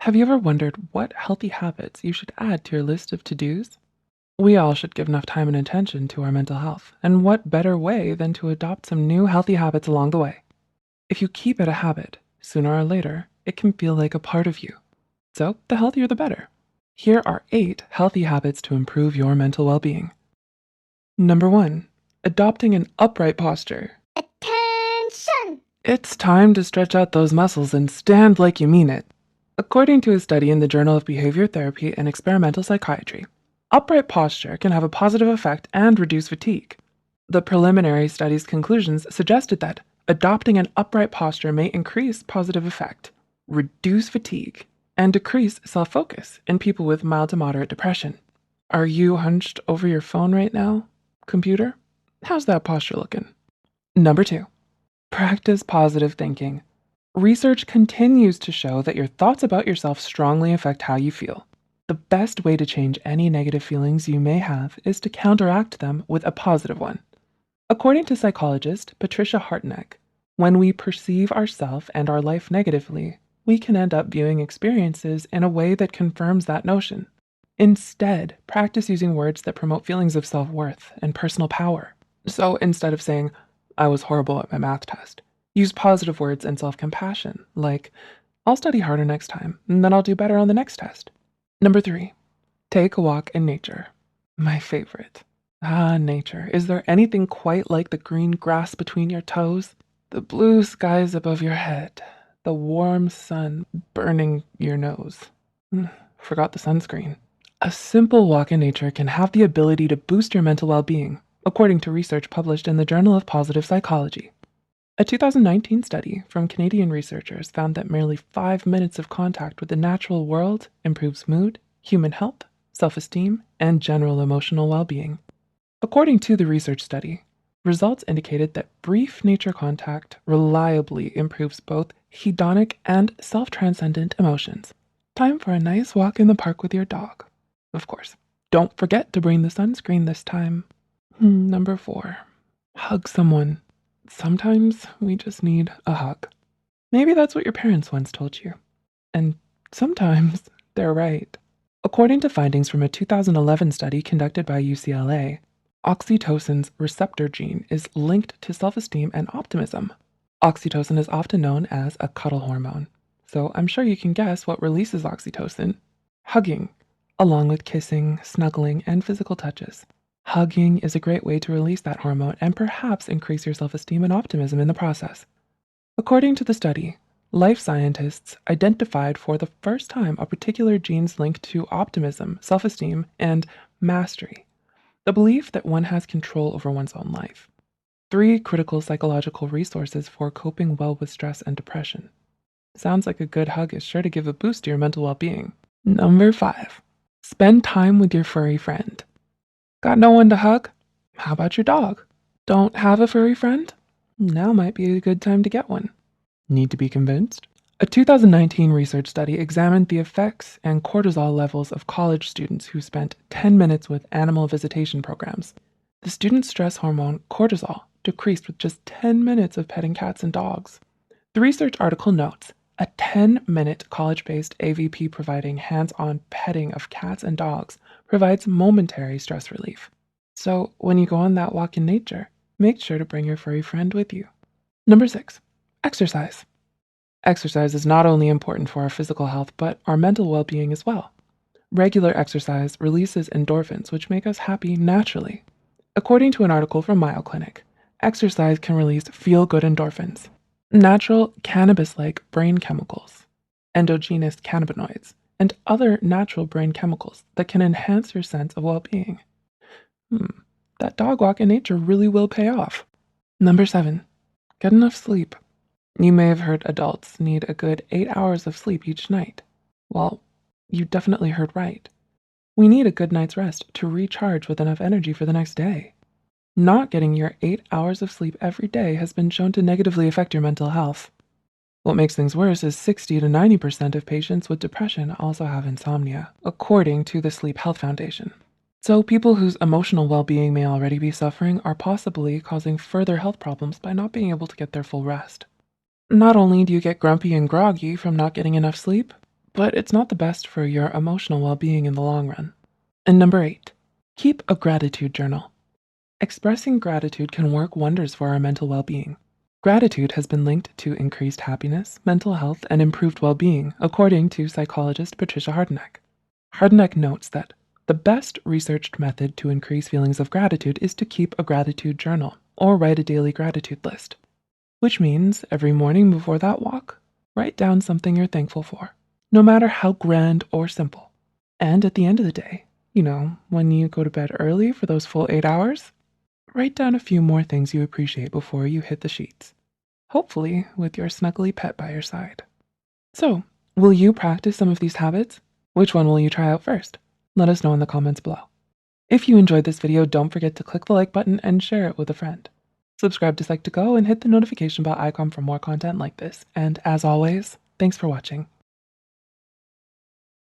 Have you ever wondered what healthy habits you should add to your list of to-dos? We all should give enough time and attention to our mental health, and what better way than to adopt some new healthy habits along the way? If you keep it a habit, sooner or later, it can feel like a part of you. So, the healthier the better. Here are 8 healthy habits to improve your mental well-being. Number 1, adopting an upright posture. Attention! It's time to stretch out those muscles and stand like you mean it. According to a study in the Journal of Behavior Therapy and Experimental Psychiatry, upright posture can have a positive effect and reduce fatigue. The preliminary study's conclusions suggested that adopting an upright posture may increase positive effect, reduce fatigue, and decrease self-focus in people with mild to moderate depression. Are you hunched over your phone right now, computer? How's that posture looking? Number 2, practice positive thinking. Research continues to show that your thoughts about yourself strongly affect how you feel. The best way to change any negative feelings you may have is to counteract them with a positive one. According to psychologist Patricia Hartnett, when we perceive ourselves and our life negatively, we can end up viewing experiences in a way that confirms that notion. Instead, practice using words that promote feelings of self-worth and personal power. So instead of saying, "I was horrible at my math test," use positive words and self-compassion, like, "I'll study harder next time, and then I'll do better on the next test." Number 3, take a walk in nature. My favorite. Nature. Is there anything quite like the green grass between your toes? The blue skies above your head? The warm sun burning your nose? Forgot the sunscreen. A simple walk in nature can have the ability to boost your mental well-being, according to research published in the Journal of Positive Psychology. A 2019 study from Canadian researchers found that merely 5 minutes of contact with the natural world improves mood, human health, self-esteem, and general emotional well-being. According to the research study, results indicated that brief nature contact reliably improves both hedonic and self-transcendent emotions. Time for a nice walk in the park with your dog. Of course, don't forget to bring the sunscreen this time. Number 4, hug someone. Sometimes we just need a hug. Maybe that's what your parents once told you. And sometimes they're right. According to findings from a 2011 study conducted by UCLA, oxytocin's receptor gene is linked to self-esteem and optimism. Oxytocin is often known as a cuddle hormone, so I'm sure you can guess what releases oxytocin. Hugging, along with kissing, snuggling, and physical touches. Hugging is a great way to release that hormone and perhaps increase your self-esteem and optimism in the process. According to the study, life scientists identified for the first time a particular genes linked to optimism, self-esteem, and mastery, the belief that one has control over one's own life. 3 critical psychological resources for coping well with stress and depression. Sounds like a good hug is sure to give a boost to your mental well-being. Number 5, spend time with your furry friend. Got no one to hug? How about your dog? Don't have a furry friend? Now might be a good time to get one. Need to be convinced? A 2019 research study examined the effects and cortisol levels of college students who spent 10 minutes with animal visitation programs. The students' stress hormone, cortisol, decreased with just 10 minutes of petting cats and dogs. The research article notes, a 10-minute college-based AVP providing hands-on petting of cats and dogs provides momentary stress relief. So when you go on that walk in nature, make sure to bring your furry friend with you. Number 6, exercise. Exercise is not only important for our physical health, but our mental well-being as well. Regular exercise releases endorphins, which make us happy naturally. According to an article from Mayo Clinic, exercise can release feel-good endorphins, natural cannabis-like brain chemicals, endogenous cannabinoids, and other natural brain chemicals that can enhance your sense of well-being. That dog walk in nature really will pay off. Number 7, get enough sleep. You may have heard adults need a good 8 hours of sleep each night. Well, you definitely heard right. We need a good night's rest to recharge with enough energy for the next day. Not getting your 8 hours of sleep every day has been shown to negatively affect your mental health. What makes things worse is 60 to 90% of patients with depression also have insomnia, according to the Sleep Health Foundation. So people whose emotional well-being may already be suffering are possibly causing further health problems by not being able to get their full rest. Not only do you get grumpy and groggy from not getting enough sleep, but it's not the best for your emotional well-being in the long run. And number 8, keep a gratitude journal. Expressing gratitude can work wonders for our mental well-being. Gratitude has been linked to increased happiness, mental health, and improved well-being, according to psychologist Patricia Hardeneck. Hardeneck notes that the best researched method to increase feelings of gratitude is to keep a gratitude journal or write a daily gratitude list, which means every morning before that walk, write down something you're thankful for, no matter how grand or simple. And at the end of the day, when you go to bed early for those full 8 hours, write down a few more things you appreciate before you hit the sheets, hopefully with your snuggly pet by your side. So, will you practice some of these habits? Which one will you try out first? Let us know in the comments below. If you enjoyed this video, don't forget to click the like button and share it with a friend. Subscribe to Psych2Go and hit the notification bell icon for more content like this. And as always, thanks for watching.